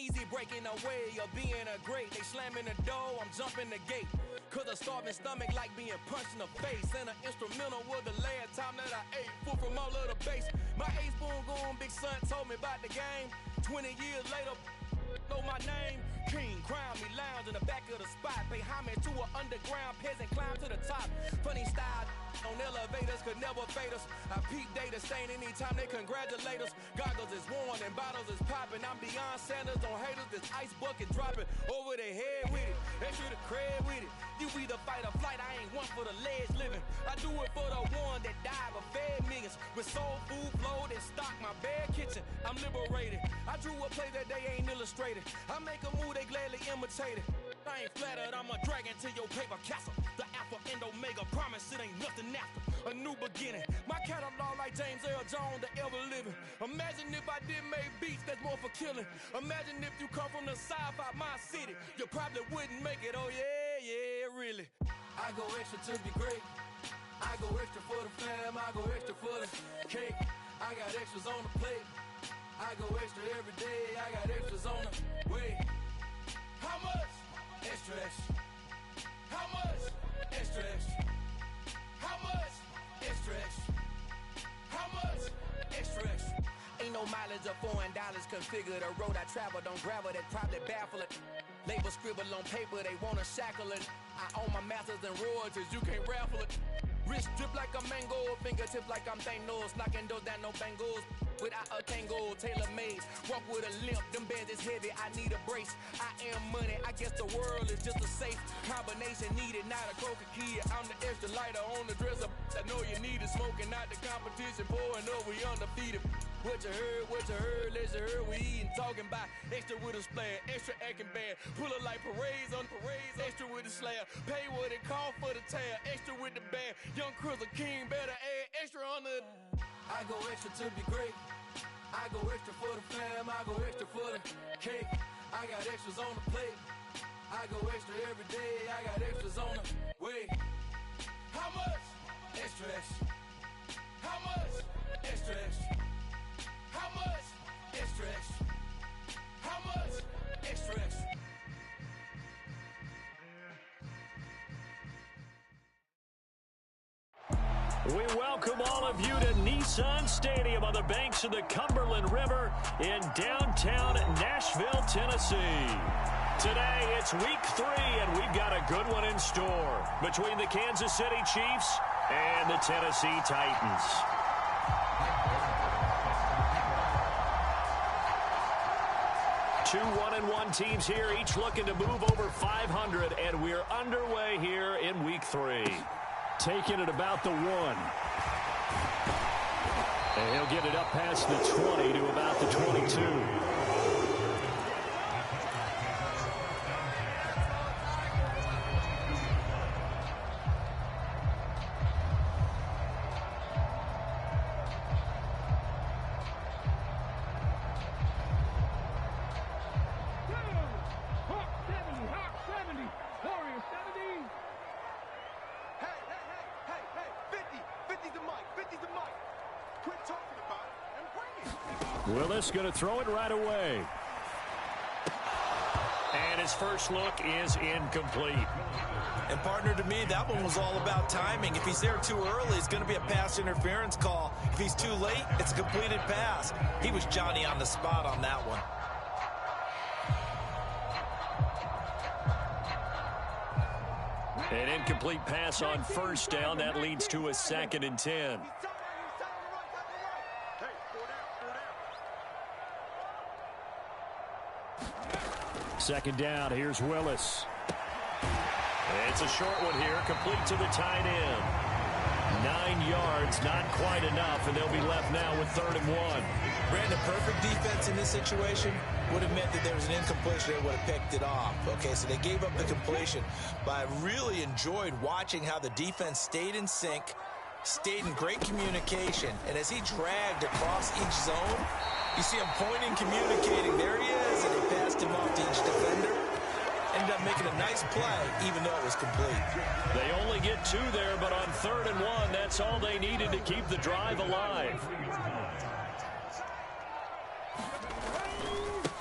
easy breaking away of being a great. They slamming the door, I'm jumping the gate. Cause a starving stomach like being punched in the face. And an instrumental was the last time that I ate. Food from all of the bass. My ace boom goon, big son told me about the game. 20 years later, know my name. King, crown me, lounge in the back of the spot. Pay homage to an underground peasant, climb to the top. Funny style on elevators could never fade us. I peep data stain anytime they congratulate us. Goggles is worn and bottles is popping. I'm beyond Sanders on haters. This ice bucket dropping over their head with it. Extra the cred with it. You either fight or flight. I ain't one for the ledge living. I do it for the one that died but fed millions. With soul food flowed and stock my bare kitchen. I'm liberated. I drew a play that they ain't illustrated. I make a move they gladly imitated. I ain't flattered, I'm a dragon to your paper castle. The alpha and omega, promise it ain't nothing after. A new beginning, my catalog like James Earl Jones, the ever living. Imagine if I did make beats that's more for killing. Imagine if you come from the south out my city. You probably wouldn't make it, oh yeah, really. I go extra to be great. I go extra for the fam, I go extra for the cake. I got extras on the plate. I go extra every day, I got extras on the way. How much? Extra, extra. How much? Extra, extra. How much? Extra, extra. How much? Extra, extra. Ain't no mileage of $4 configure the road I travel. Don't gravel, that probably baffle it. Label scribble on paper, they wanna shackle it. I own my masters and royalties, you can't raffle it. Wrist drip like a mango, fingertips like I'm Thanos. Knocking doors down, no bangles. Without a tango, tailor-made. Walk with a limp, them bands is heavy, I need a brace. I am money, I guess the world is just a safe combination needed, not a coca kid. I'm the extra lighter on the dresser. I know you need it, smoking out the competition, pouring up, we undefeated. What you heard, let's you heard, we eating, talking about extra with a splash, extra acting bad. Pull it like parades on parades, extra with the slab. Pay what it cost for the tab, extra with the band. Young Cruiser King, better add extra on the. I go extra to be great. I go extra for the fam, I go extra for the cake. I got extras on the plate. I go extra every day, I got extras on the way. How much? Extra, extra. How much? Extra, extra. How much? Extra, extra. How much? Extra, extra. We welcome all of you to Nissan Stadium on the banks of the Cumberland River in downtown Nashville, Tennessee. Today, it's week 3, and we've got a good one in store between the Kansas City Chiefs and the Tennessee Titans. Two 1-1 teams here, each looking to move over 500, and we're underway here in week 3. Taking it about the 1. And he'll get it up past the 20 to about the 22. Willis going to throw it right away. And his first look is incomplete. And partner, to me, that one was all about timing. If he's there too early, it's going to be a pass interference call. If he's too late, it's a completed pass. He was Johnny on the spot on that one. An incomplete pass on first down. That leads to a 2nd and 10. Second down, here's Willis. It's a short one here, complete to the tight end. 9 yards, not quite enough, and they'll be left now with 3rd and 1. Brandon, perfect defense in this situation would have meant that there was an incompletion that would have picked it off. Okay, so they gave up the completion, but I really enjoyed watching how the defense stayed in sync, stayed in great communication, and as he dragged across each zone, you see him pointing, communicating. There he is, and he passed him off to each defender. Ended up making a nice play, even though it was complete. They only get 2 there, but on 3rd and 1, that's all they needed to keep the drive alive.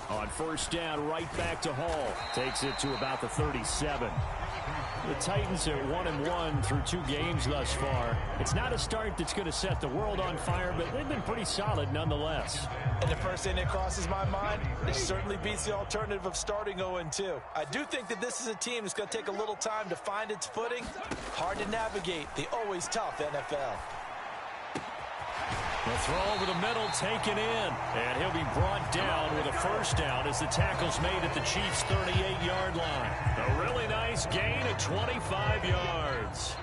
On first down, right back to Hall. Takes it to about the 37. The Titans are 1-1 through 2 games thus far. It's not a start that's going to set the world on fire, but they've been pretty solid nonetheless. And the first thing that crosses my mind, it certainly beats the alternative of starting 0-2. I do think that this is a team that's going to take a little time to find its footing. Hard to navigate the always tough NFL. The throw over the middle taken in, and he'll be brought down with a first down as the tackle's made at the Chiefs' 38-yard line. A really nice gain of 25 yards.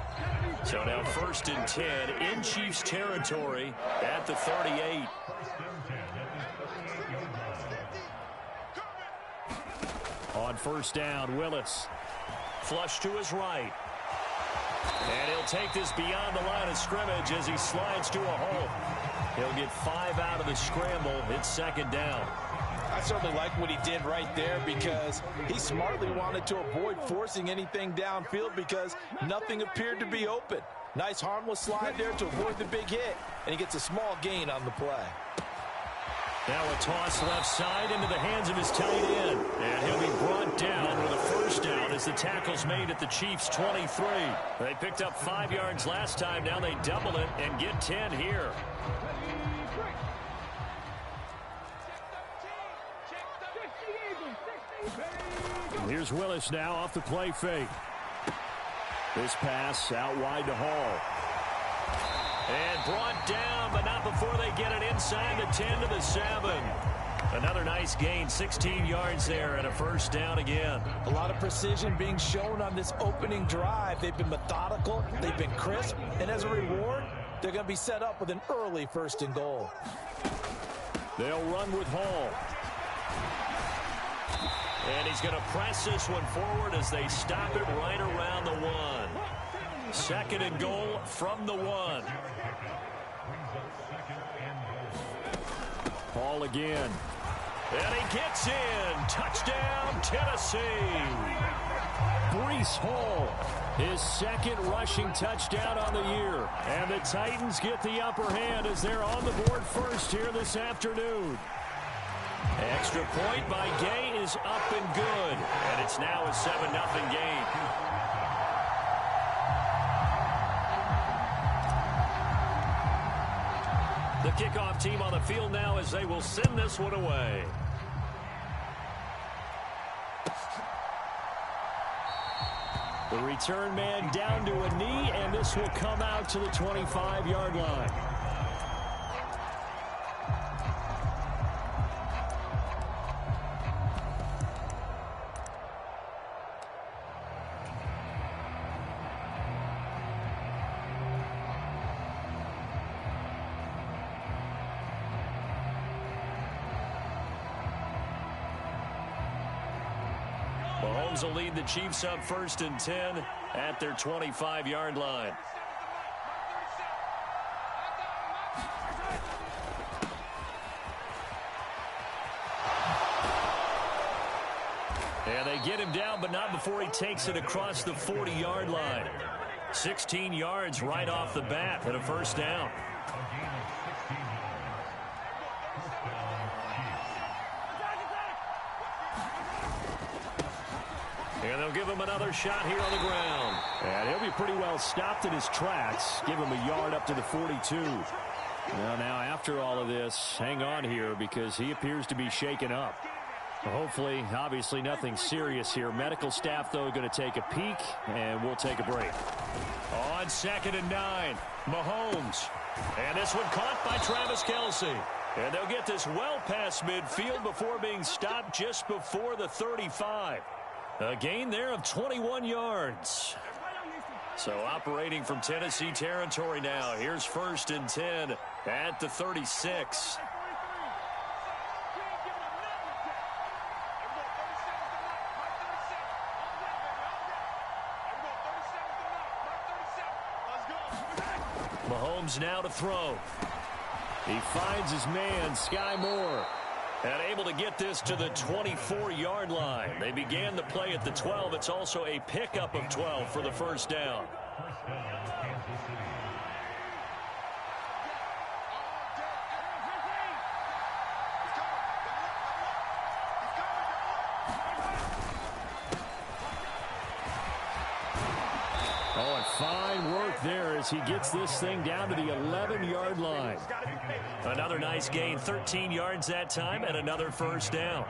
So now 1st and 10 in Chiefs territory at the 38. On first down, Willis. Flush to his right. And he'll take this beyond the line of scrimmage as he slides to a hole. He'll get 5 out of the scramble. It's 2nd down. I certainly like what he did right there because he smartly wanted to avoid forcing anything downfield because nothing appeared to be open. Nice harmless slide there to avoid the big hit, and he gets a small gain on the play. Now a toss left side into the hands of his tight end. And he'll be brought down with a first down as the tackle's made at the Chiefs' 23. They picked up 5 yards last time. Now they double it and get 10 here. Here's Willis now off the play fake. This pass out wide to Hall. And brought down, but not before they get it inside the 10 to the 7. Another nice gain, 16 yards there, and a first down again. A lot of precision being shown on this opening drive. They've been methodical, they've been crisp, and as a reward, they're going to be set up with an early 1st and goal. They'll run with Hall. And he's going to press this one forward as they stop it right around the 1. 2nd and goal from the 1. Hall again. And he gets in. Touchdown, Tennessee. Breece Hall, his 2nd rushing touchdown on the year. And the Titans get the upper hand as they're on the board first here this afternoon. Extra point by Gay is up and good. And it's now a 7-0 game. The kickoff team on the field now as they will send this one away. The return man down to a knee, and this will come out to the 25-yard line. Mahomes will lead the Chiefs up 1st and 10 at their 25-yard line. And they get him down, but not before he takes it across the 40-yard line. 16 yards right off the bat and a first down. And they'll give him another shot here on the ground. And he'll be pretty well stopped in his tracks. Give him a yard up to the 42. Now after all of this, hang on here because he appears to be shaken up. Hopefully, obviously nothing serious here. Medical staff, though, going to take a peek, and we'll take a break. On 2nd and 9, Mahomes. And this one caught by Travis Kelce. And they'll get this well past midfield before being stopped just before the 35. A gain there of 21 yards. So operating from Tennessee territory now. Here's 1st and 10 at the 36. Mahomes now to throw. He finds his man, Sky Moore. And able to get this to the 24-yard line. They began the play at the 12. It's also a pickup of 12 for the first down. Fine work there as he gets this thing down to the 11-yard line. Another nice gain, 13 yards that time, and another first down.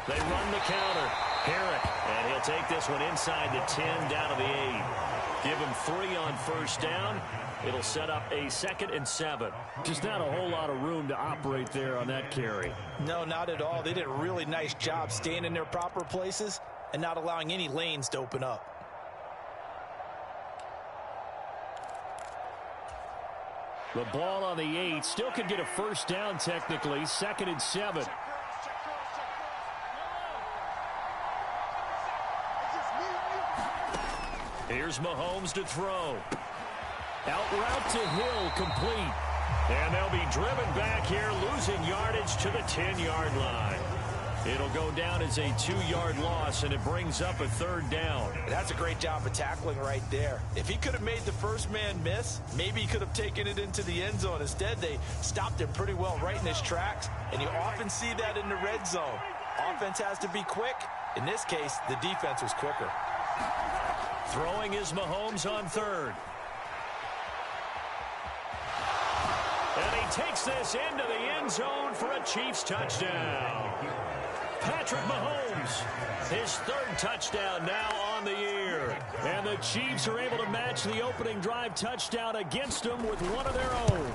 They run the counter. Herrick, and he'll take this one inside the 10, down to the 8. Give him 3 on first down. It'll set up a 2nd and 7. Just not a whole lot of room to operate there on that carry. No, not at all. They did a really nice job staying in their proper places and not allowing any lanes to open up. The ball on the 8 still could get a first down technically. 2nd and 7. Here's Mahomes to throw. Out route to Hill, complete. And they'll be driven back here, losing yardage to the 10-yard line. It'll go down as a 2-yard loss, and it brings up a 3rd down. That's a great job of tackling right there. If he could have made the first man miss, maybe he could have taken it into the end zone. Instead, they stopped him pretty well right in his tracks, and you often see that in the red zone. Offense has to be quick. In this case, the defense was quicker. Throwing is Mahomes on 3rd. And he takes this into the end zone for a Chiefs touchdown. Patrick Mahomes, his 3rd touchdown now on the year. And the Chiefs are able to match the opening drive touchdown against them with one of their own.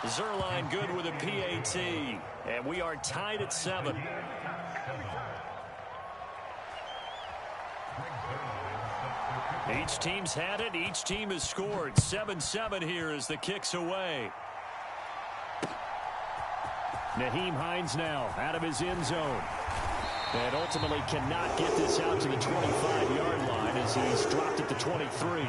Zerline good with a PAT. And we are tied at 7. Each team's had it. Each team has scored. 7-7 here as the kick's away. Nyheim Hines now out of his end zone. And ultimately cannot get this out to the 25-yard line as he's dropped at the 23.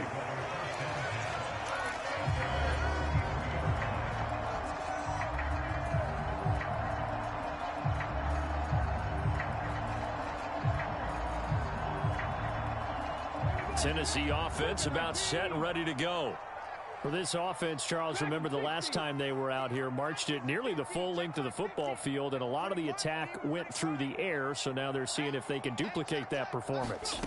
Tennessee offense about set and ready to go. For this offense, Charles, remember the last time they were out here, marched it nearly the full length of the football field, and a lot of the attack went through the air, so now they're seeing if they can duplicate that performance.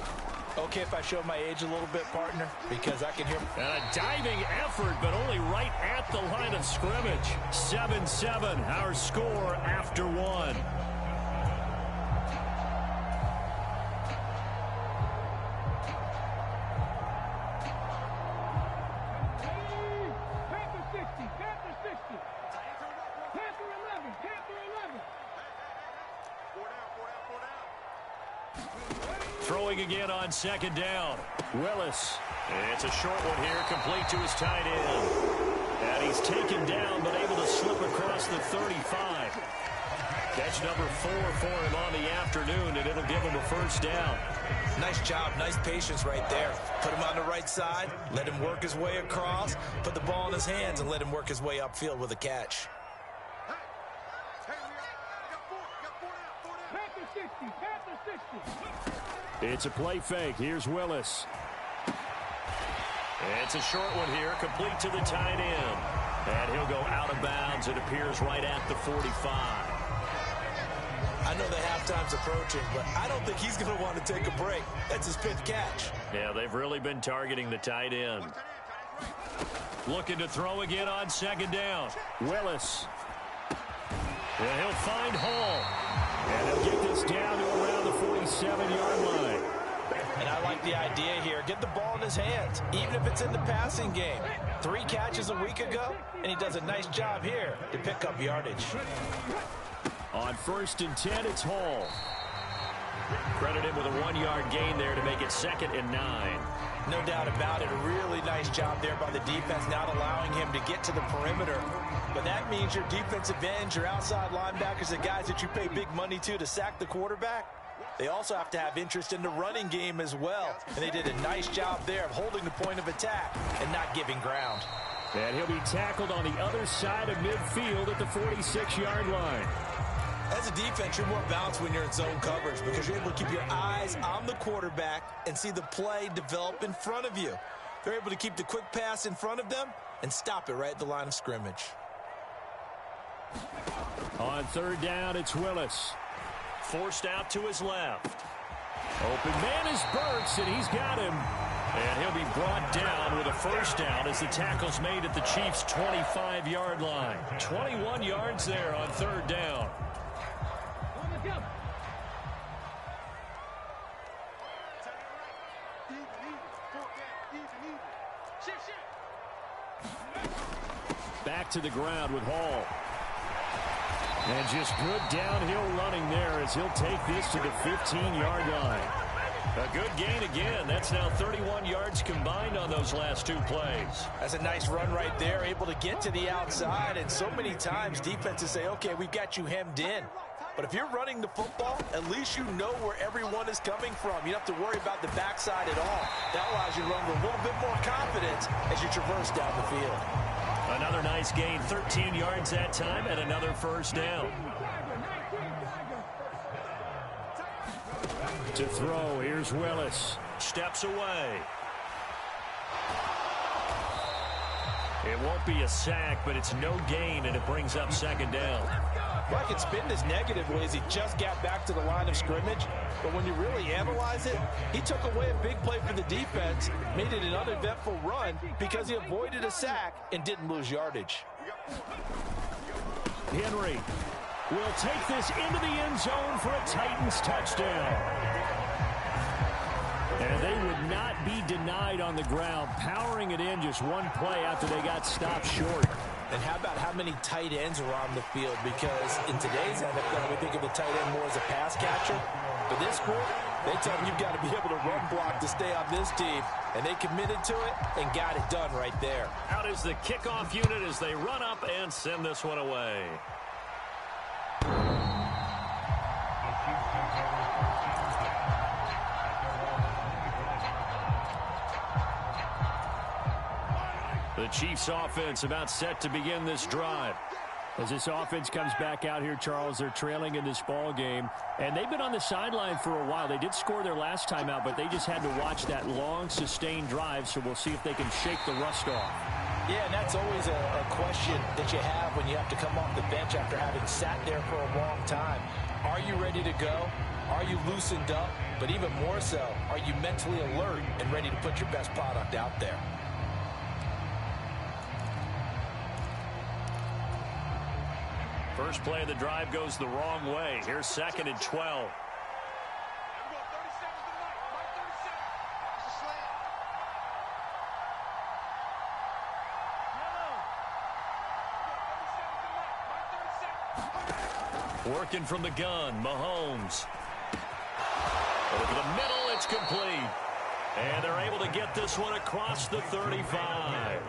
Okay, if I show my age a little bit, partner, because I can hear... And a diving effort, but only right at the line of scrimmage. 7-7, our score after 1. Throwing again on 2nd down. Willis. It's a short one here, complete to his tight end. And he's taken down, but able to slip across the 35. Catch number 4 for him on the afternoon, and it'll give him a first down. Nice job, nice patience right there. Put him on the right side, let him work his way across, put the ball in his hands, and let him work his way upfield with a catch. It's a play fake. Here's Willis. It's a short one here, complete to the tight end. And he'll go out of bounds. It appears right at the 45. I know the halftime's approaching, but I don't think he's going to want to take a break. That's his 5th catch. Yeah, they've really been targeting the tight end. Looking to throw again on 2nd down. Willis. And he'll find Hall. And he'll get this down to around the 47-yard line. And I like the idea here. Get the ball in his hands, even if it's in the passing game. 3 catches a week ago, and he does a nice job here to pick up yardage. On 1st and 10, it's Hall. Credit him with a 1-yard gain there to make it 2nd and 9. No doubt about it. A really nice job there by the defense, not allowing him to get to the perimeter. But that means your defensive ends, your outside linebackers, the guys that you pay big money to sack the quarterback, they also have to have interest in the running game as well. And they did a nice job there of holding the point of attack and not giving ground. And he'll be tackled on the other side of midfield at the 46-yard line. As a defense, you're more balanced when you're in zone coverage because you're able to keep your eyes on the quarterback and see the play develop in front of you. They're able to keep the quick pass in front of them and stop it right at the line of scrimmage. On third down, it's Willis. Forced out to his left. Open man is Burks, and he's got him. And he'll be brought down with a first down as the tackle's made at the Chiefs' 25-yard line. 21 yards there on third down. Back to the ground with Hall. And just good downhill running there as he'll take this to the 15-yard line. A good gain again. That's now 31 yards combined on those last two plays. That's a nice run right there, able to get to the outside. And so many times defenses say, okay, we've got you hemmed in. But if you're running the football, at least you know where everyone is coming from. You don't have to worry about the backside at all. That allows you to run with a little bit more confidence as you traverse down the field. Another nice gain, 13 yards that time, and another first down. To throw, here's Willis. Steps away. It won't be a sack, but it's no gain, and it brings up second down. Well, I can spin this negatively as he just got back to the line of scrimmage. But when you really analyze it, he took away a big play for the defense, made it an uneventful run because he avoided a sack and didn't lose yardage. Henry will take this into the end zone for a Titans touchdown. And they would not be denied on the ground, powering it in just one play after they got stopped short. And how about how many tight ends are on the field? Because in today's NFL, we think of the tight end more as a pass catcher. But this group, they tell them you've got to be able to run block to stay on this team. And they committed to it and got it done right there. Out is the kickoff unit as they run up and send this one away. The Chiefs offense about set to begin this drive. As this offense comes back out here, Charles, they're trailing in this ball game. And they've been on the sideline for a while. They did score their last time out, but they just had to watch that long, sustained drive. So we'll see if they can shake the rust off. Yeah, and that's always a question that you have when you have to come off the bench after having sat there for a long time. Are you ready to go? Are you loosened up? But even more so, are you mentally alert and ready to put your best product out there? First play of the drive goes the wrong way. Here's 2nd and 12. Working from the gun, Mahomes. Over the middle, it's complete. And they're able to get this one across the 35.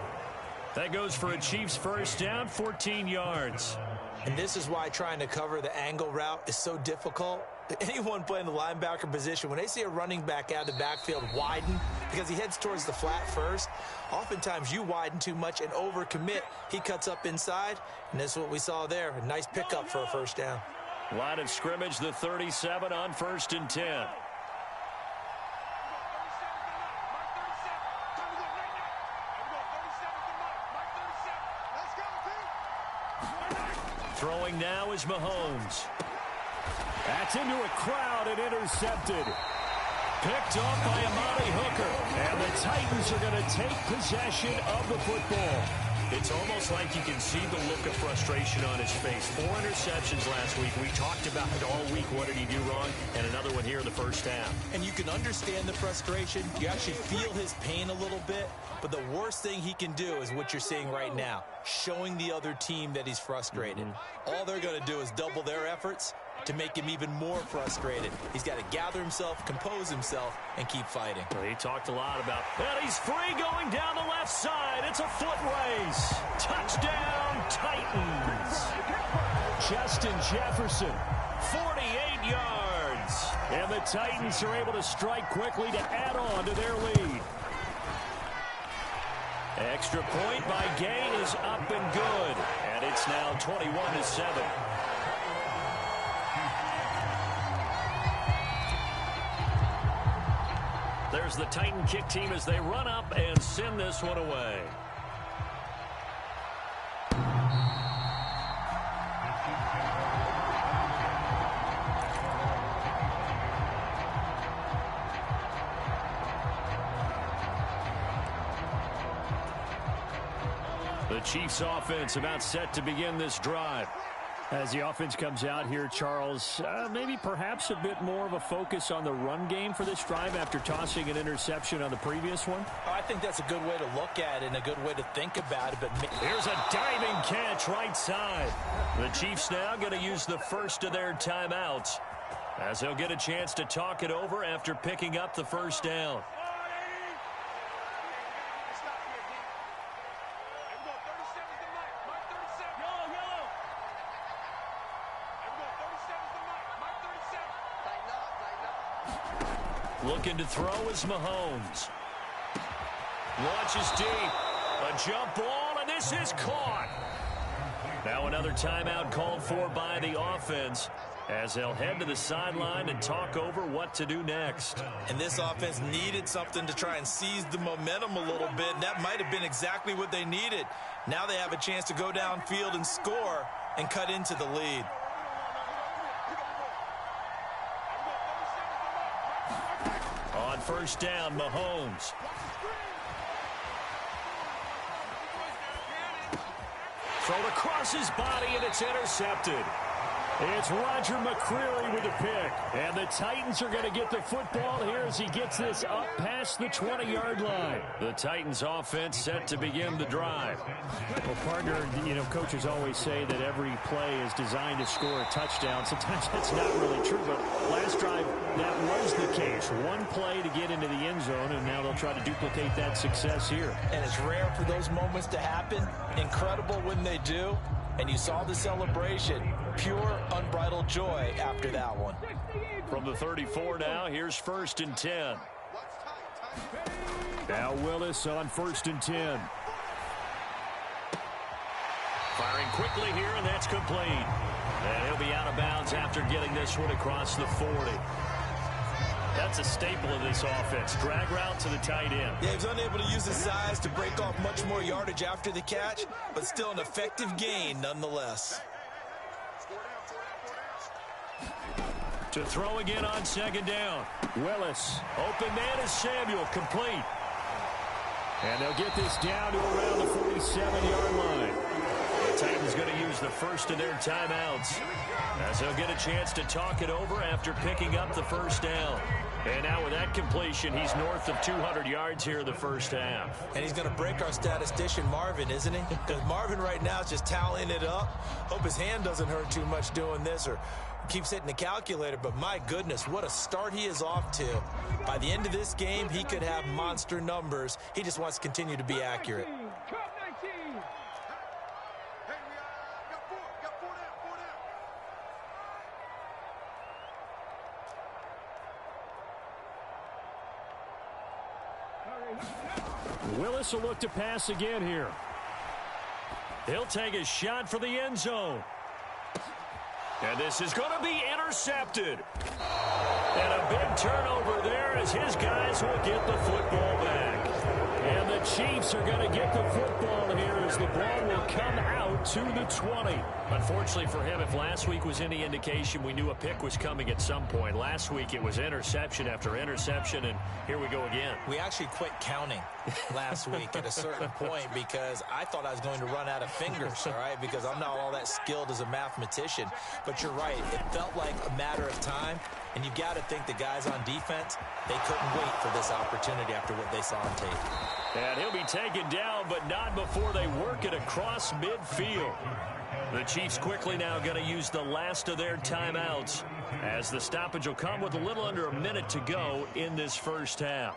That goes for a Chiefs first down, 14 yards. And this is why trying to cover the angle route is so difficult. Anyone playing the linebacker position, when they see a running back out of the backfield widen because he heads towards the flat first, oftentimes you widen too much and overcommit. He cuts up inside, and that's what we saw there. A nice pickup for a first down. Line of scrimmage, the 37 on 1st and 10. Throwing now is Mahomes. That's into a crowd and intercepted. Picked off by Amari Hooker. And the Titans are going to take possession of the football. It's almost like you can see the look of frustration on his face. 4 interceptions last week. We talked about it all week. What did he do wrong? And another one here in the first half. And you can understand the frustration. You actually feel his pain a little bit. But the worst thing he can do is what you're seeing right now, showing the other team that he's frustrated. All they're going to do is double their efforts to make him even more frustrated. He's got to gather himself, compose himself, and keep fighting. Well, he talked a lot about, and he's free going down the left side. It's a foot race. Touchdown, Titans. Justin Jefferson, 48 yards. And the Titans are able to strike quickly to add on to their lead. Extra point by Gay is up and good. And it's now 21-7. There's the Titan kick team as they run up and send this one away. The Chiefs offense about set to begin this drive. As the offense comes out here, Charles, maybe perhaps a bit more of a focus on the run game for this drive after tossing an interception on the previous one? I think that's a good way to look at it and a good way to think about it. But here's a diving catch right side. The Chiefs now going to use the first of their timeouts as they'll get a chance to talk it over after picking up the first down. Looking to throw is Mahomes. Launches deep. A jump ball, and this is caught. Now another timeout called for by the offense as they'll head to the sideline and talk over what to do next. And this offense needed something to try and seize the momentum a little bit, and that might have been exactly what they needed. Now they have a chance to go downfield and score and cut into the lead. On first down, Mahomes. Thrown across his body, and it's intercepted. It's Roger McCreary with a pick. And the Titans are going to get the football here as he gets this up past the 20-yard line. The Titans offense set to begin the drive. Well, partner, coaches always say that every play is designed to score a touchdown. Sometimes that's not really true, but last drive, that was the case. One play to get into the end zone, and now they'll try to duplicate that success here. And it's rare for those moments to happen. Incredible when they do. And you saw the celebration. Pure, unbridled joy after that one. From the 34 now, here's 1st and 10. Now Willis on 1st and 10. Firing quickly here, and that's complete. And he'll be out of bounds after getting this one across the 40. That's a staple of this offense. Drag route to the tight end. Yeah, he was unable to use his size to break off much more yardage after the catch, but still an effective gain nonetheless. To throw again on 2nd down. Willis. Open man is Samuel, complete. And they'll get this down to around the 47-yard line. The Titans going to use the first of their timeouts as they'll get a chance to talk it over after picking up the first down. And now with that completion, he's north of 200 yards here in the first half. And he's going to break our statistician, Marvin, isn't he? Because Marvin right now is just tallying it up. Hope his hand doesn't hurt too much doing this or keeps hitting the calculator. But my goodness, what a start he is off to. By the end of this game, he could have monster numbers. He just wants to continue to be accurate. Willis will look to pass again here. He'll take a shot for the end zone. And this is going to be intercepted. And a big turnover there as his guys will get the football back. And the Chiefs are going to get the football here as the ball will come out to the 20. Unfortunately for him, if last week was any indication, we knew a pick was coming at some point. Last week it was interception after interception, and here we go again. We actually quit counting last week at a certain point because I thought I was going to run out of fingers, all right, because I'm not all that skilled as a mathematician. But you're right. It felt like a matter of time, and you've got to think the guys on defense, they couldn't wait for this opportunity after what they saw on tape. And he'll be taken down, but not before they work it across midfield. The Chiefs quickly now going to use the last of their timeouts as the stoppage will come with a little under a minute to go in this first half.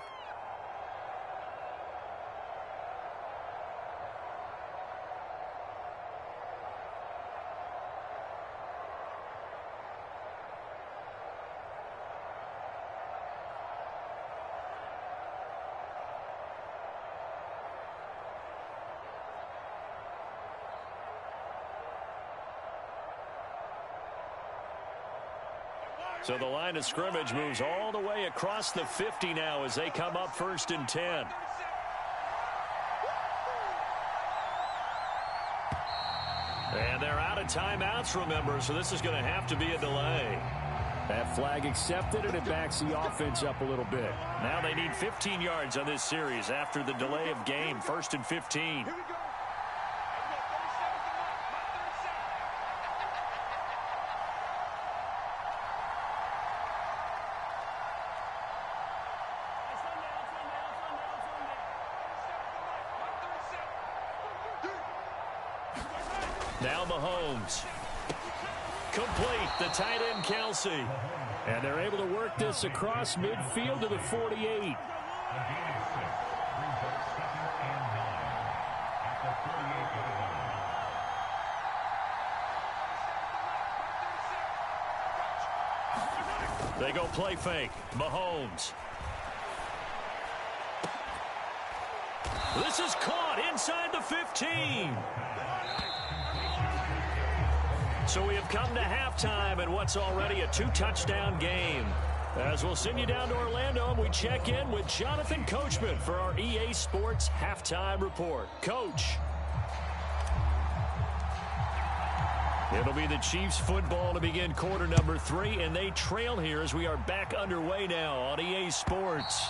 So the line of scrimmage moves all the way across the 50 now as they come up 1st and 10. And they're out of timeouts, remember, so this is going to have to be a delay. That flag accepted, and it backs the offense up a little bit. Now they need 15 yards on this series after the delay of game. 1st and 15. Now Mahomes. Complete, the tight end Kelsey. And they're able to work this across midfield to the 48. They go play fake. Mahomes. This is caught inside the 15. So we have come to halftime in what's already a 2-touchdown game. As we'll send you down to Orlando, and we check in with Jonathan Coachman for our EA Sports Halftime Report. Coach. It'll be the Chiefs football to begin quarter number 3, and they trail here as we are back underway now on EA Sports.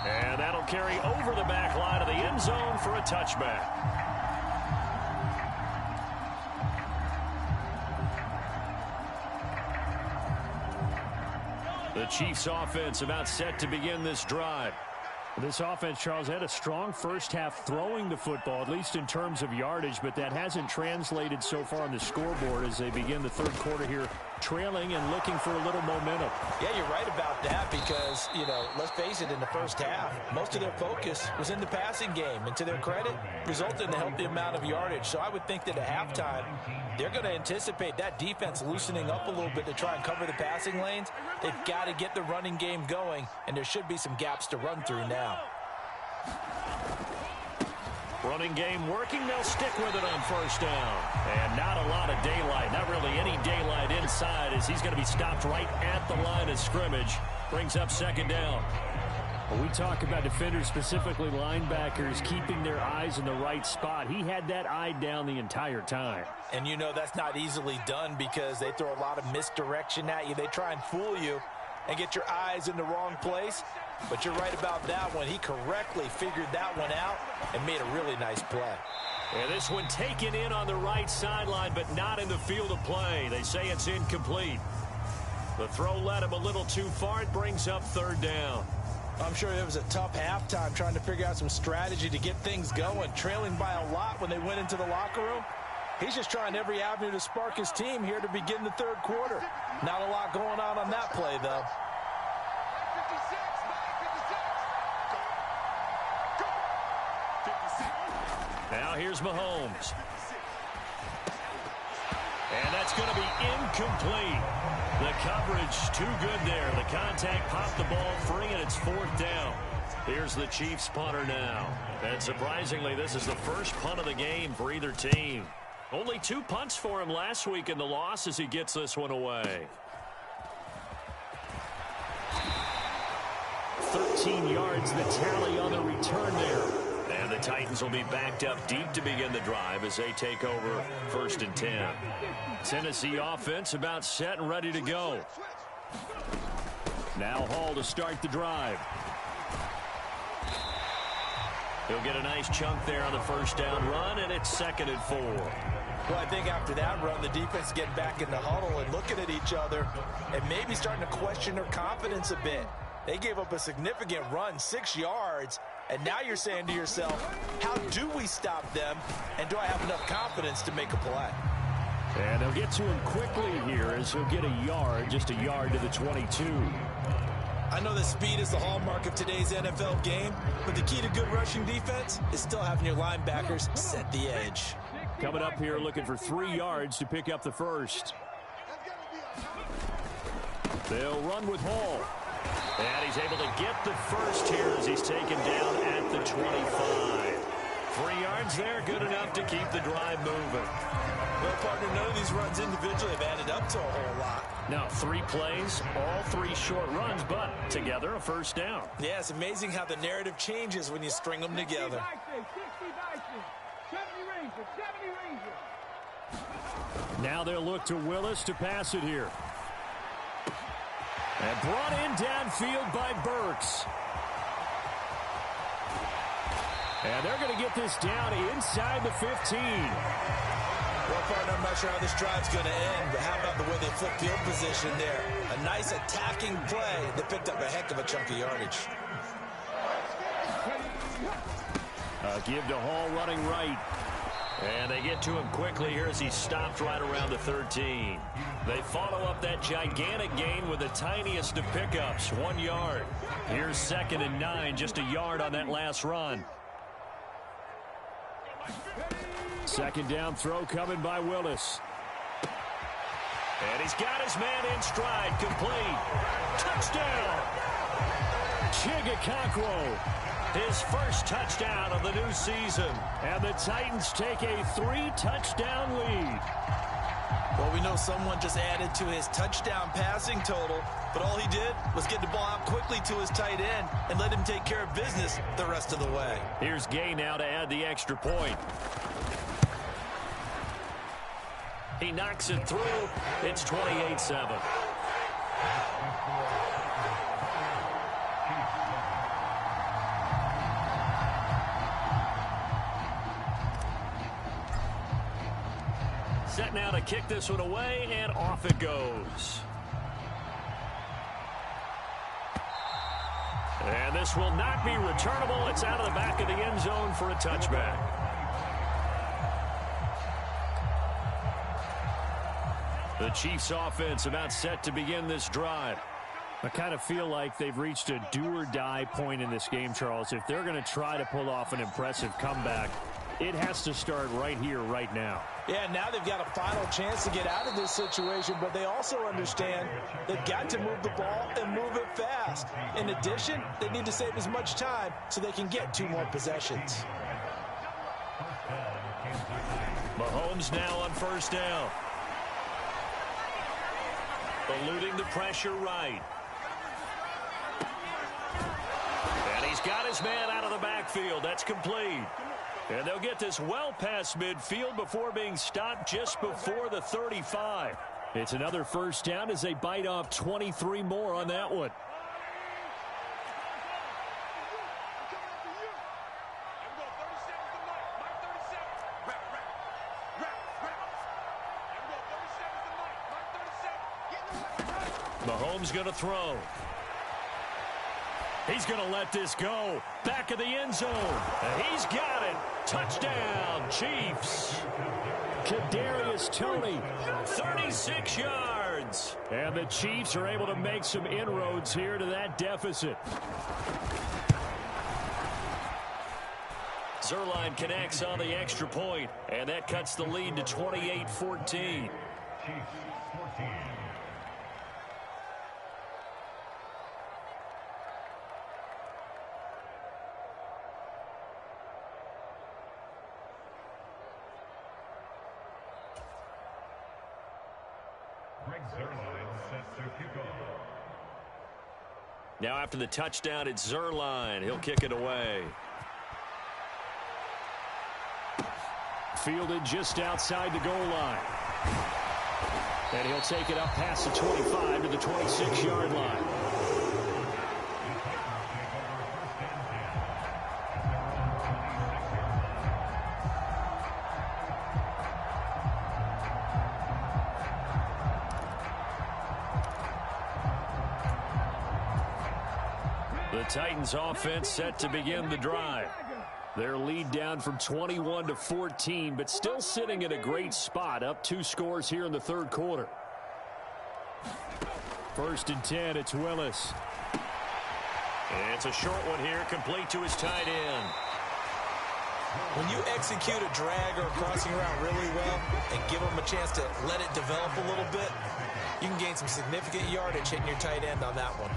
And that'll carry over the back line of the end zone for a touchback. The Chiefs offense about set to begin this drive. This offense, Charles, had a strong first half throwing the football, at least in terms of yardage, but that hasn't translated so far on the scoreboard as they begin the third quarter here, trailing and looking for a little momentum. Yeah, you're right about that because, let's face it, in the first half, most of their focus was in the passing game. And to their credit, resulted in a healthy amount of yardage. So I would think that at halftime, they're going to anticipate that defense loosening up a little bit to try and cover the passing lanes. They've got to get the running game going, and there should be some gaps to run through now. Running game working. They'll stick with it on first down. And not a lot of daylight. Not really any daylight inside as he's going to be stopped right at the line of scrimmage. Brings up 2nd down. When we talk about defenders, specifically linebackers, keeping their eyes in the right spot, he had that eye down the entire time. And that's not easily done because they throw a lot of misdirection at you. They try and fool you and get your eyes in the wrong place. But you're right about that one. He correctly figured that one out and made a really nice play. And this one taken in on the right sideline, but not in the field of play. They say it's incomplete. The throw led him a little too far. It brings up 3rd down. I'm sure it was a tough halftime trying to figure out some strategy to get things going, trailing by a lot when they went into the locker room. He's just trying every avenue to spark his team here to begin the third quarter. Not a lot going on that play, though. Now here's Mahomes. And that's going to be incomplete. The coverage too good there. The contact popped the ball free, and it's 4th down. Here's the Chiefs punter now. And surprisingly, this is the first punt of the game for either team. Only 2 punts for him last week in the loss as he gets this one away. 13 yards, the tally on the return there. And the Titans will be backed up deep to begin the drive as they take over 1st and 10. Tennessee offense about set and ready to go. Now Hall to start the drive. He'll get a nice chunk there on the first down run, and it's 2nd and 4. Well, I think after that run, the defense getting back in the huddle and looking at each other and maybe starting to question their confidence a bit. They gave up a significant run, 6 yards, and now you're saying to yourself, how do we stop them, and do I have enough confidence to make a play? And they'll get to him quickly here as he'll get a yard, just a yard to the 22. I know that speed is the hallmark of today's NFL game, but the key to good rushing defense is still having your linebackers set the edge. Coming up here looking for 3 yards to pick up the first. They'll run with Hall. And he's able to get the first here as he's taken down at the 25. 3 yards there, good enough to keep the drive moving. Well, partner, none of these runs individually have added up to a whole lot. Now 3 plays, all 3 short runs, but together a first down. Yeah, it's amazing how the narrative changes when you string them together. 70 Rangers. Now they'll look to Willis to pass it here. And brought in downfield by Burks. And they're going to get this down inside the 15. Well, partner, I'm not sure how this drive's going to end, but how about the way they flip field position there? A nice attacking play that picked up a heck of a chunk of yardage. Give to Hall running right. And they get to him quickly here as he stopped right around the 13. They follow up that gigantic gain with the tiniest of pickups, 1 yard. Here's 2nd and 9, just a yard on that last run. 2nd down throw coming by Willis. And he's got his man in stride, complete. Touchdown! Chigakonkwo. His first touchdown of the new season. And the Titans take a 3-touchdown lead. Well, we know someone just added to his touchdown passing total, but all he did was get the ball out quickly to his tight end and let him take care of business the rest of the way. Here's Gay now to add the extra point. He knocks it through. It's 28-7. Set now to kick this one away, and off it goes. And this will not be returnable. It's out of the back of the end zone for a touchback. The Chiefs offense about set to begin this drive. I kind of feel like they've reached a do-or-die point in this game, Charles. If they're going to try to pull off an impressive comeback, it has to start right here, right now. Yeah, now they've got a final chance to get out of this situation, but they also understand they've got to move the ball and move it fast. In addition, they need to save as much time so they can get 2 more possessions. Mahomes now on first down. Eluding the pressure right. And he's got his man out of the backfield. That's complete. And they'll get this well past midfield before being stopped just before the 35. It's another first down as they bite off 23 more on that one. Mahomes going to throw. He's going to let this go. Back of the end zone. And he's got it. Touchdown, Chiefs. Kadarius Toney. 36 yards. And the Chiefs are able to make some inroads here to that deficit. Zerline connects on the extra point, and that cuts the lead to 28-14. Now after the touchdown, it's Zerline. He'll kick it away. Fielded just outside the goal line. And he'll take it up past the 25 to the 26-yard line. The Titans offense set to begin the drive. Their lead down from 21 to 14, but still sitting at a great spot, up 2 scores here in the third quarter. 1st and 10, it's Willis. It's a short one here, complete to his tight end. When you execute a drag or a crossing route really well and give them a chance to let it develop a little bit, you can gain some significant yardage hitting your tight end on that one.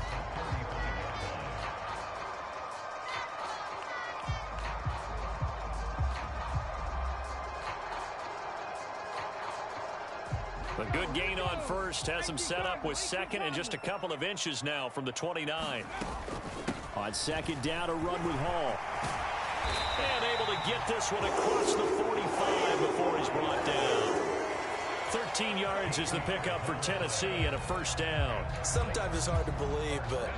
A good gain on first has him set up with second and just a couple of inches now from the 29. On second down, a run with Hall. And able to get this one across the 45 before he's brought down. 13 yards is the pickup for Tennessee and a first down. Sometimes it's hard to believe, but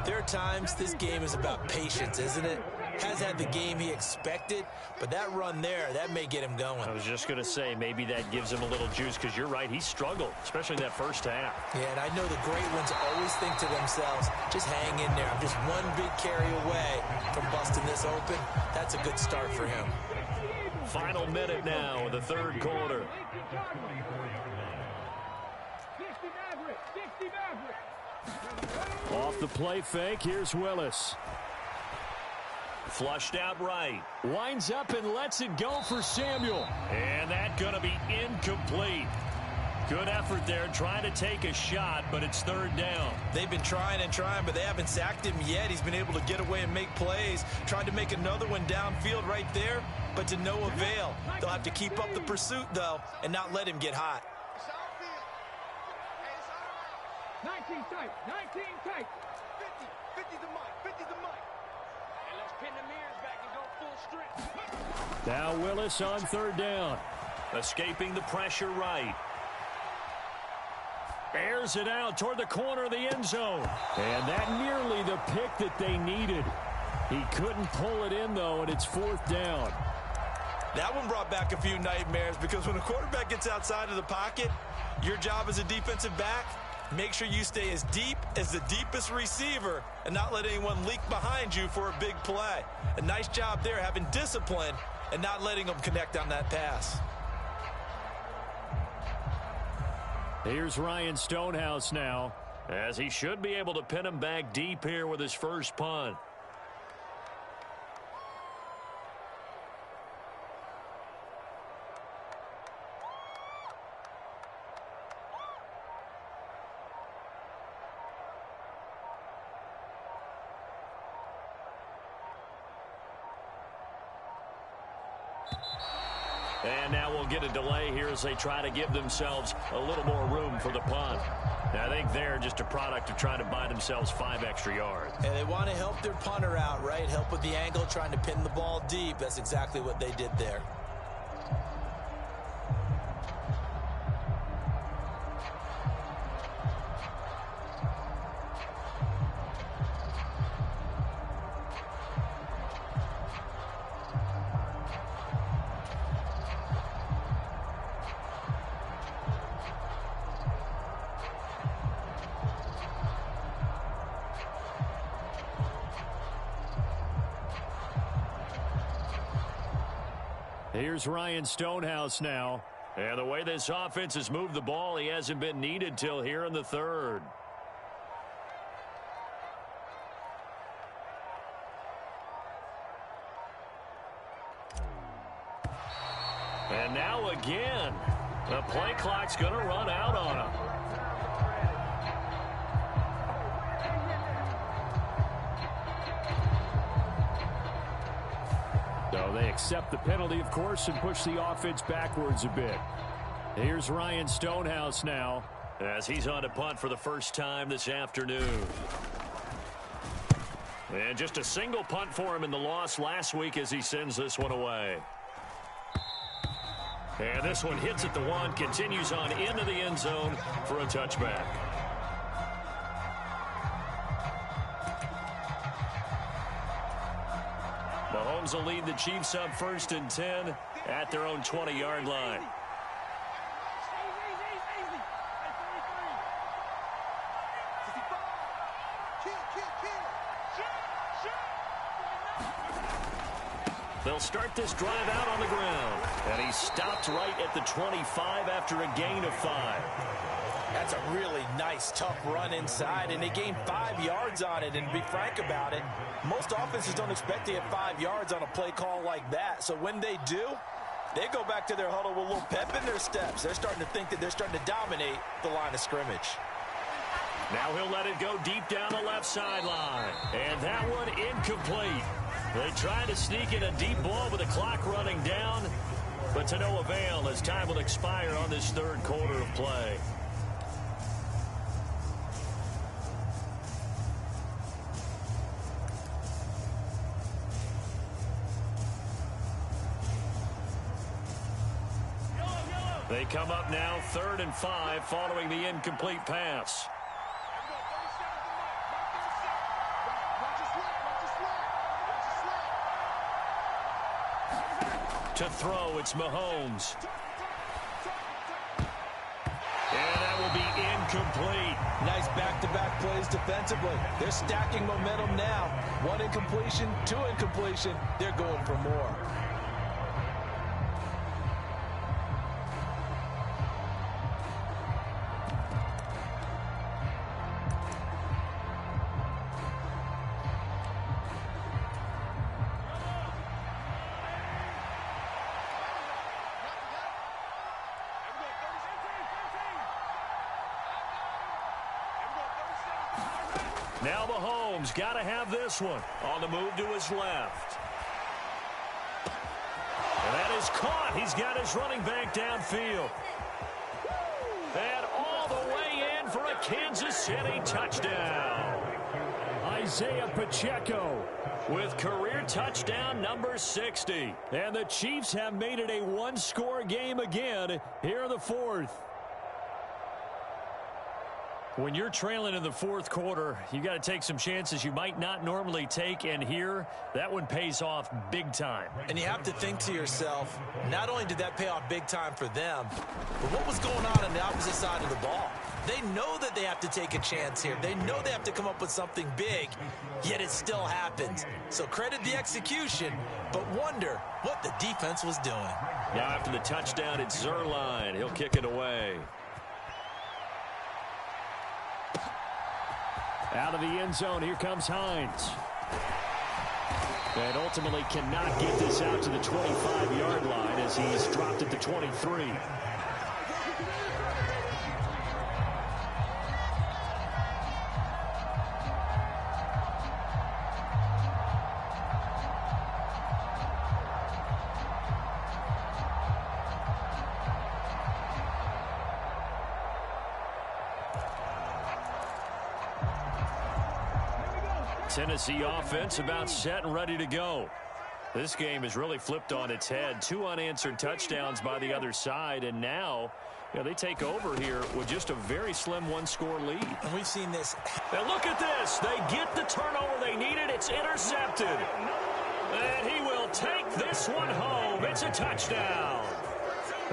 there are times this game is about patience, isn't it? Has had the game he expected, but that run there, that may get him going. I was just going to say, maybe that gives him a little juice, because you're right, he struggled, especially in that first half. Yeah, and I know the great ones always think to themselves, just hang in there. I'm just one big carry away from busting this open. That's a good start for him. Final minute now of the third quarter. Off the play fake, here's Willis. Flushed out right. Winds up and lets it go for Samuel. And that's going to be incomplete. Good effort there, trying to take a shot, but it's third down. They've been trying and trying, but they haven't sacked him yet. He's been able to get away and make plays. Tried to make another one downfield right there, but to no avail. They'll have to keep up the pursuit, though, and not let him get hot. 19 tight, 19 tight. 50 the mic, 50 the mic. And let's pin the mirrors back and go full strength. Now Willis on third down. Escaping the pressure right. Airs it out toward the corner of the end zone. And that nearly the pick that they needed. He couldn't pull it in, though, and it's fourth down. That one brought back a few nightmares, because when a quarterback gets outside of the pocket, your job as a defensive back, make sure you stay as deep as the deepest receiver and not let anyone leak behind you for a big play. A nice job there, having discipline and not letting them connect on that pass. Here's Ryan Stonehouse now, as he should be able to pin him back deep here with his first punt. And now we'll get a delay here as they try to give themselves a little more room for the punt. I think they're just a product of trying to buy themselves 5 extra yards. And they want to help their punter out, right? Help with the angle, trying to pin the ball deep. That's exactly what they did there. Here's Ryan Stonehouse now. And the way this offense has moved the ball, he hasn't been needed till here in the third. And now again, the play clock's going to run out on him. So they accept the penalty, of course, and push the offense backwards a bit. Here's Ryan Stonehouse now, as he's on to punt for the first time this afternoon. And just a single punt for him in the loss last week as he sends this one away. And this one hits at the 1, continues on into the end zone for a touchback. Mahomes will lead the Chiefs up 1st and 10 at their own 20-yard line. They'll start this drive out on the ground. And he stopped right at the 25 after a gain of 5. That's a really nice, tough run inside, and they gained 5 yards on it. And to be frank about it, most offenses don't expect to get 5 yards on a play call like that. So when they do, they go back to their huddle with a little pep in their steps. They're starting to think that they're starting to dominate the line of scrimmage. Now he'll let it go deep down the left sideline. And that one incomplete. They try to sneak in a deep ball with the clock running down. but to no avail as time will expire on this third quarter of play. They come up now 3rd and 5 following the incomplete pass. To throw, it's Mahomes. And that will be incomplete. Nice back-to-back plays defensively. They're stacking momentum now. 1 incompletion, 2 incompletion. They're going for more. Now Mahomes got to have this one on the move to his left. And that is caught. He's got his running back downfield. And all the way in for a Kansas City touchdown. Isaiah Pacheco with career touchdown number 60. And the Chiefs have made it a one-score game again here in the fourth. When you're trailing in the fourth quarter, you got to take some chances you might not normally take, and here, that one pays off big time. And you have to think to yourself, not only did that pay off big time for them, but what was going on the opposite side of the ball? They know that they have to take a chance here. They know they have to come up with something big, yet it still happens. So credit the execution, but wonder what the defense was doing. Now after the touchdown, it's Zerline. He'll kick it away. Out of the end zone, here comes Hines. And ultimately cannot get this out to the 25-yard line as he's dropped at the 23. Tennessee offense about set and ready to go. This game is really flipped on its head. 2 unanswered touchdowns by the other side, and now they take over here with just a very slim one-score lead. And we've seen this. And look at this. They get the turnover they needed. It's intercepted. And he will take this one home. It's a touchdown.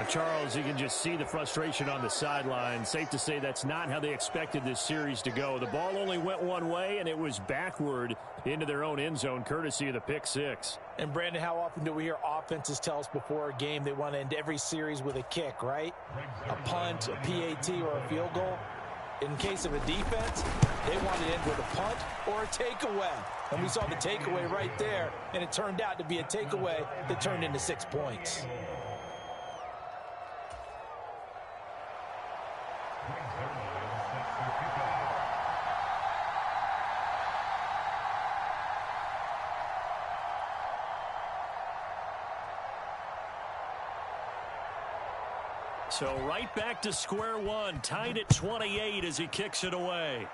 Charles, you can just see the frustration on the sideline. Safe to say that's not how they expected this series to go. The ball only went one way, and it was backward into their own end zone, courtesy of the pick six. And, Brandon, how often do we hear offenses tell us before a game they want to end every series with a kick, right? A punt, a PAT, or a field goal. In case of a defense, they want to end with a punt or a takeaway. And we saw the takeaway right there, and it turned out to be a takeaway that turned into 6 points. So right back to square one, tied at 28 as he kicks it away.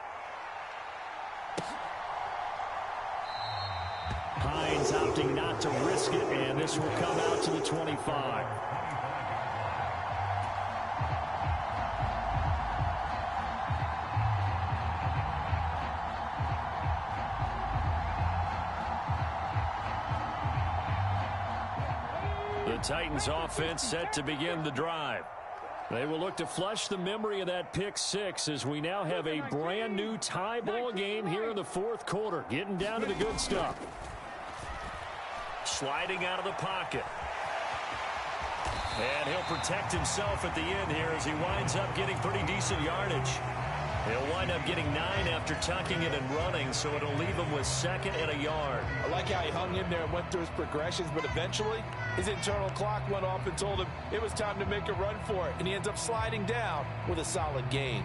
Hines opting not to risk it, and this will come out to the 25. The Titans offense set to begin the drive. They will look to flush the memory of that pick six as we now have a brand new tie ball game here in the fourth quarter. Getting down to the good stuff. Sliding out of the pocket. And he'll protect himself at the end here as he winds up getting pretty decent yardage. He'll wind up getting 9 after tucking it and running, so it'll leave him with 2nd and a yard. I like how he hung in there and went through his progressions, but eventually his internal clock went off and told him it was time to make a run for it, and he ends up sliding down with a solid gain.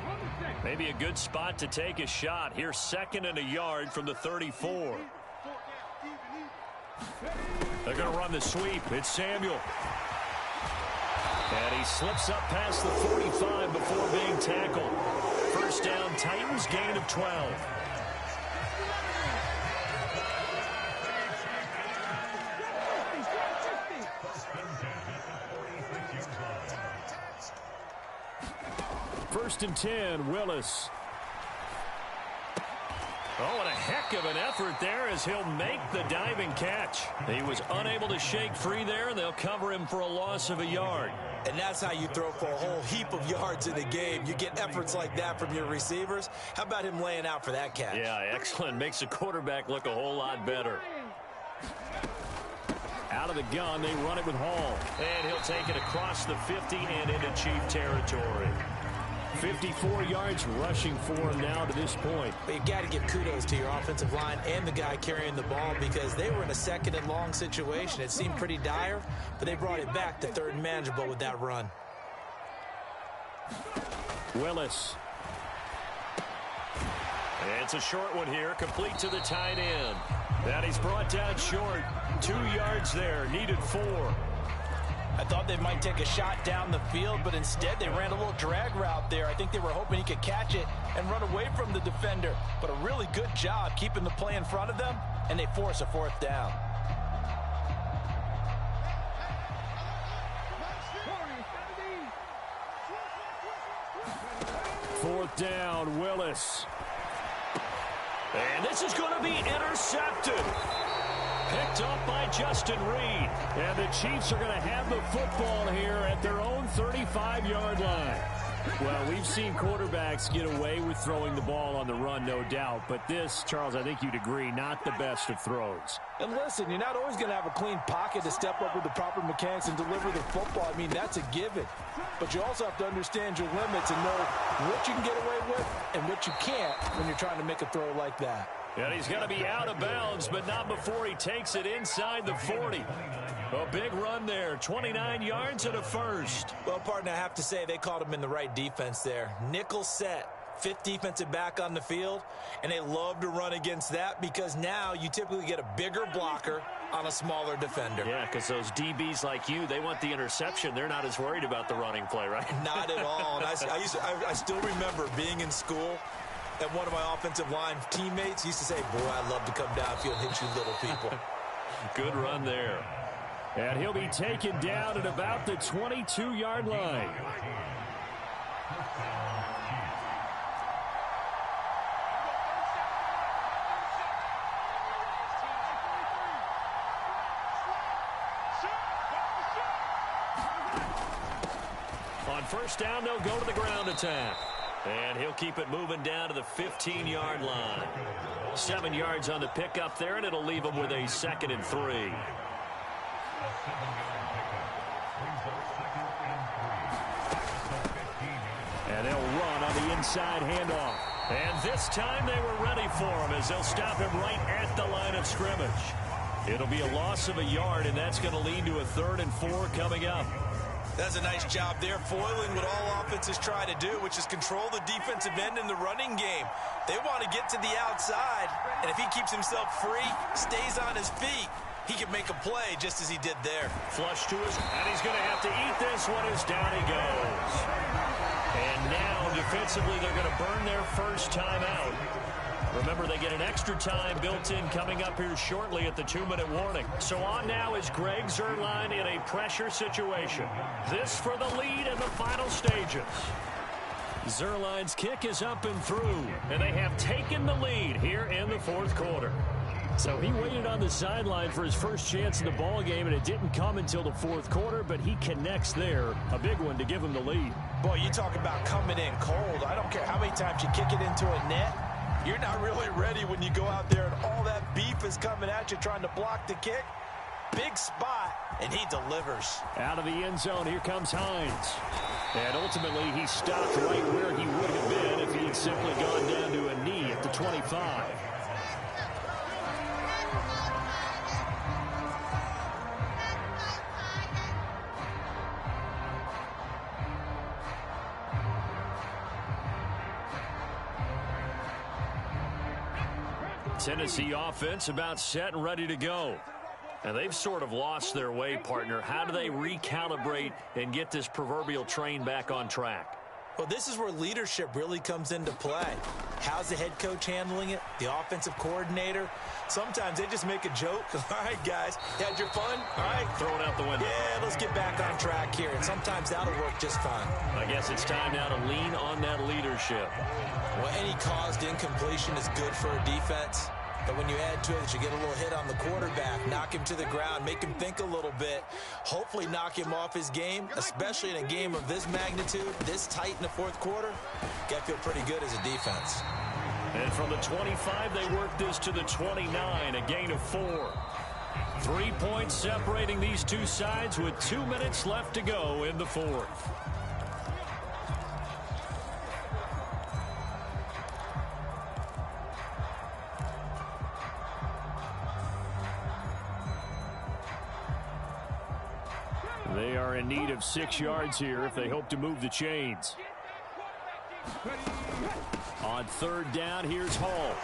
Maybe a good spot to take a shot. Here's 2nd and a yard from the 34. They're going to run the sweep. It's Samuel. And he slips up past the 45 before being tackled. First down, Titans, gain of 12. First and 10, Willis. Oh, and a heck of an effort there as he'll make the diving catch. He was unable to shake free there, and they'll cover him for a loss of a yard. And that's how you throw for a whole heap of yards in a game. You get efforts like that from your receivers. How about him laying out for that catch? Yeah, excellent. Makes the quarterback look a whole lot better. Out of the gun, they run it with Hall. And he'll take it across the 50 and into Chief territory. 54 yards rushing for him now to this point. But you've got to give kudos to your offensive line and the guy carrying the ball because they were in a second and long situation. It seemed pretty dire, but they brought it back to third and manageable with that run. Willis. And it's a short one here, complete to the tight end. And he's brought down short. 2 yards there, needed 4. I thought they might take a shot down the field, but instead they ran a little drag route there. I think they were hoping he could catch it and run away from the defender. But a really good job keeping the play in front of them, and they force a fourth down. Fourth down, Willis. And this is going to be intercepted. Picked up by Justin Reed. And the Chiefs are going to have the football here at their own 35-yard line. Well, we've seen quarterbacks get away with throwing the ball on the run, no doubt. But this, Charles, I think you'd agree, not the best of throws. And listen, you're not always going to have a clean pocket to step up with the proper mechanics and deliver the football. I mean, that's a given. But you also have to understand your limits and know what you can get away with and what you can't when you're trying to make a throw like that. And he's going to be out of bounds, but not before he takes it inside the 40. A big run there, 29 yards and a first. Well, partner, I have to say they called him in the right defense there. Nickel set, fifth defensive back on the field, and they love to run against that because now you typically get a bigger blocker on a smaller defender. Yeah, because those DBs like you, they want the interception. They're not as worried about the running play, right? Not at all. And I still remember being in school, and one of my offensive line teammates used to say, boy, I love to come downfield and hit you little people. Good run there. And he'll be taken down at about the 22-yard line. On first down, they'll go to the ground attack. And he'll keep it moving down to the 15-yard line. 7 yards on the pickup there, and it'll leave him with a 2nd and 3. And they'll run on the inside handoff. And this time they were ready for him as they'll stop him right at the line of scrimmage. It'll be a loss of a yard, and that's going to lead to a 3rd and 4 coming up. That's a nice job there, foiling what all offenses try to do, which is control the defensive end in the running game. They want to get to the outside, and if he keeps himself free, stays on his feet, he can make a play just as he did there. Flush to his, and he's going to have to eat this one as down he goes. And now, defensively, they're going to burn their first time out. Remember, they get an extra time built in coming up here shortly at the 2-minute warning. So on now is Greg Zuerlein in a pressure situation. This for the lead in the final stages. Zuerlein's kick is up and through, and they have taken the lead here in the 4th quarter. So he waited on the sideline for his first chance in the ball game, and it didn't come until the 4th quarter, but he connects there. A big one to give him the lead. Boy, you talk about coming in cold. I don't care how many times you kick it into a net. You're not really ready when you go out there and all that beef is coming at you trying to block the kick. Big spot, and he delivers. Out of the end zone, here comes Hines. And ultimately, he stopped right where he would have been if he had simply gone down to a knee at the 25. Tennessee offense about set and ready to go. And they've sort of lost their way, partner. How do they recalibrate and get this proverbial train back on track? Well, this is where leadership really comes into play. How's the head coach handling it? The offensive coordinator? Sometimes they just make a joke. All right, guys, you had your fun? All right. Throw it out the window. Yeah, let's get back on track here. And sometimes that'll work just fine. I guess it's time now to lean on that leadership. Well, any caused incompletion is good for a defense. But when you add to it that you get a little hit on the quarterback, knock him to the ground, make him think a little bit, hopefully knock him off his game, especially in a game of this magnitude, this tight in the fourth quarter, got to feel pretty good as a defense. And from the 25, they work this to the 29, a gain of 4. 3 points separating these two sides with 2 minutes left to go in the fourth. They are in need of 6 yards here if they hope to move the chains. On third down, here's Hall.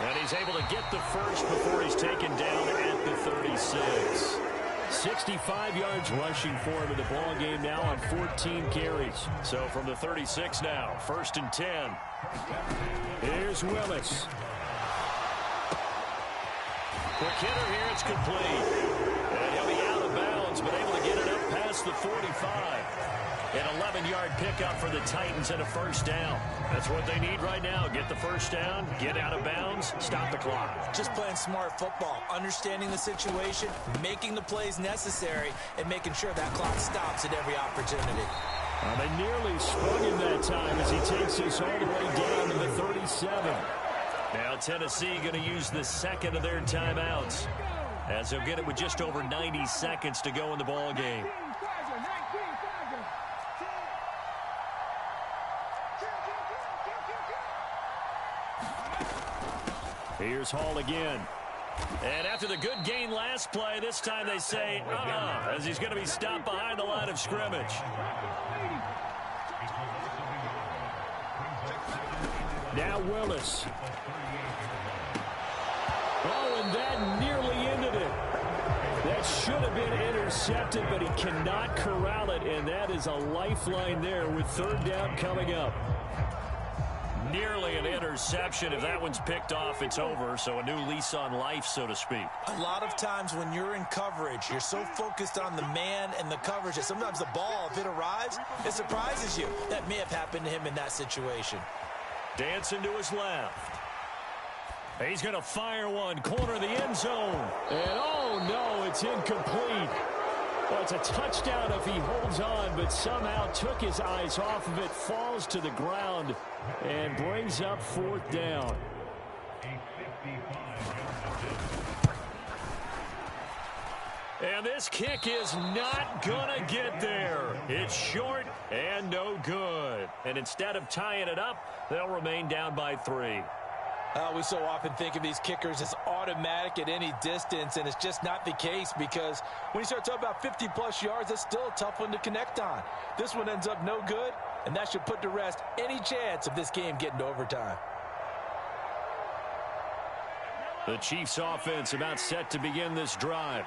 And he's able to get the first before he's taken down at the 36. 65 yards rushing for him in the ball game now on 14 carries. So from the 36 now, 1st and 10. Here's Willis. For Kidder here, it's complete. And he'll be out of bounds, but able to get it up past the 45. An 11-yard pickup for the Titans and a first down. That's what they need right now. Get the first down, get out of bounds, stop the clock. Just playing smart football, understanding the situation, making the plays necessary, and making sure that clock stops at every opportunity. They nearly sprung him that time as he takes this all the way down to the 37. Now Tennessee going to use the second of their timeouts, as they'll get it with just over 90 seconds to go in the ball game. Here's Hall again. And after the good gain last play, this time they say, as he's going to be stopped behind the line of scrimmage. Now Willis. Oh, and that nearly ended it. That should have been intercepted, but he cannot corral it, and that is a lifeline there with third down coming up. Nearly an interception. If that one's picked off, it's over. So a new lease on life, so to speak. A lot of times when you're in coverage, you're so focused on the man and the coverage that sometimes the ball, if it arrives, it surprises you. That may have happened to him in that situation. Dancing to his left. He's going to fire one, corner of the end zone. And oh no, it's incomplete. Well, it's a touchdown if he holds on, but somehow took his eyes off of it, falls to the ground, and brings up fourth down. And this kick is not going to get there. It's short and no good. And instead of tying it up, they'll remain down by 3. We so often think of these kickers as automatic at any distance, and it's just not the case, because when you start talking about 50-plus yards, that's still a tough one to connect on. This one ends up no good, and that should put to rest any chance of this game getting to overtime. The Chiefs offense about set to begin this drive.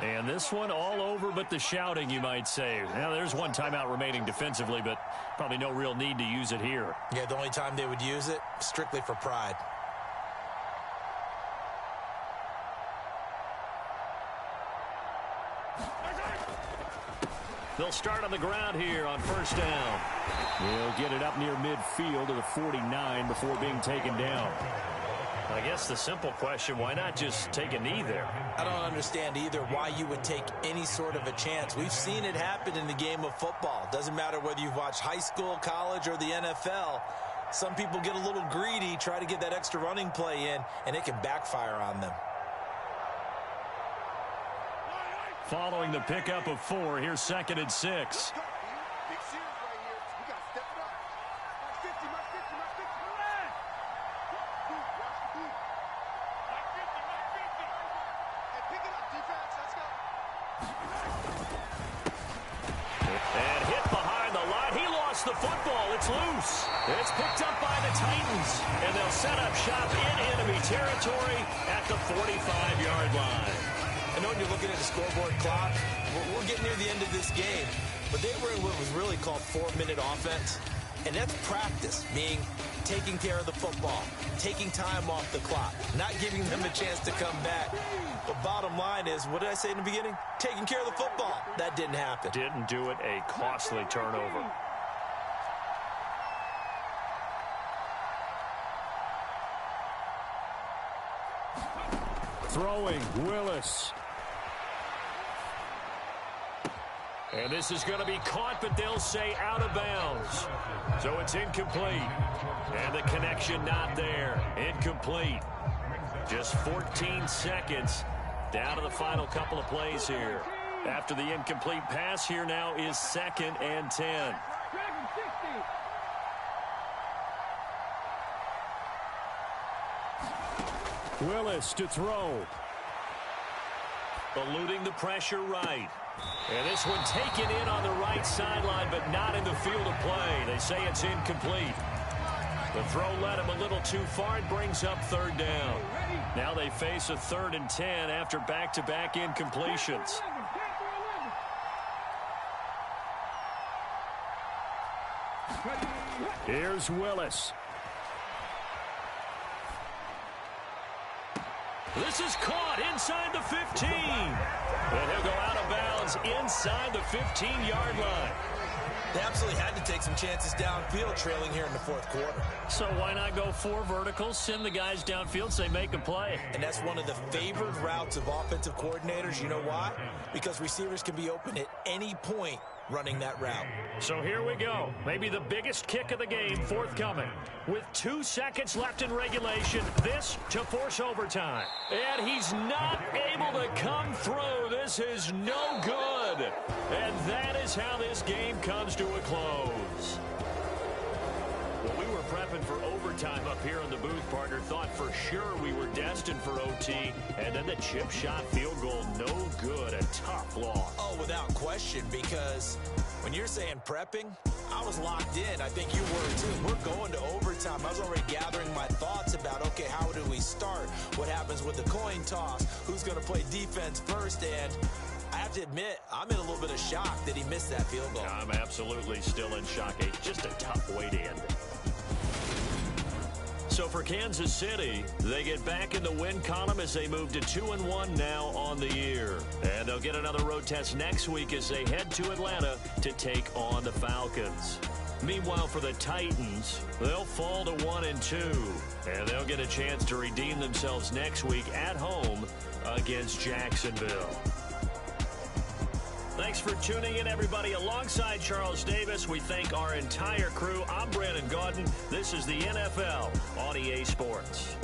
And this one all over but the shouting, you might say. Now, there's one timeout remaining defensively, but probably no real need to use it here. Yeah, the only time they would use it, strictly for pride. They'll start on the ground here on first down. He'll get it up near midfield to the 49 before being taken down. I guess the simple question, why not just take a knee there? I don't understand either why you would take any sort of a chance. We've seen it happen in the game of football. Doesn't matter whether you've watched high school, college, or the NFL. Some people get a little greedy, try to get that extra running play in, and it can backfire on them. Following the pickup of 4, here's 2nd and 6. The football, it's loose. It's picked up by the Titans, and they'll set up shop in enemy territory at the 45-yard line. I know when you're looking at the scoreboard clock, we're getting near the end of this game, but they were in what was really called 4-minute offense, and that's practice, meaning taking care of the football, taking time off the clock, not giving them a chance to come back. But bottom line is, what did I say in the beginning? Taking care of the football. That didn't happen. Didn't do it. A costly turnover. Throwing, Willis. And this is going to be caught, but they'll say out of bounds. So it's incomplete. And the connection not there. Incomplete. Just 14 seconds down to the final couple of plays here. After the incomplete pass, here now is 2nd and 10. Willis to throw. Eluding the pressure right. And this one taken in on the right sideline, but not in the field of play. They say it's incomplete. The throw led him a little too far. It brings up 3rd down. Now they face a 3rd and 10 after back-to-back incompletions. Here's Willis. This is caught inside the 15. And he'll go out of bounds inside the 15-yard line. They absolutely had to take some chances downfield trailing here in the 4th quarter. So why not go 4 verticals, send the guys downfield, say make a play? And that's one of the favored routes of offensive coordinators. You know why? Because receivers can be open at any point running that route. So here we go. Maybe the biggest kick of the game forthcoming. With 2 seconds left in regulation, this to force overtime. And he's not able to come through. This is no good. And that is how this game comes to a close. Well, we were prepping for overtime up here in the booth, partner. Thought for sure we were destined for OT. And then the chip shot field goal, no good. A tough loss. Oh, without question, because when you're saying prepping, I was locked in. I think you were too. We're going to overtime. I was already gathering my thoughts about, okay, how do we start? What happens with the coin toss? Who's going to play defense first? And I have to admit, I'm in a little bit of shock that he missed that field goal. I'm absolutely still in shock. Just a tough way to end it. So for Kansas City, they get back in the win column as they move to 2-1 now on the year. And they'll get another road test next week as they head to Atlanta to take on the Falcons. Meanwhile, for the Titans, they'll fall to 1-2. And they'll get a chance to redeem themselves next week at home against Jacksonville. Thanks for tuning in, everybody. Alongside Charles Davis, we thank our entire crew. I'm Brandon Gaudin. This is the NFL on EA Sports.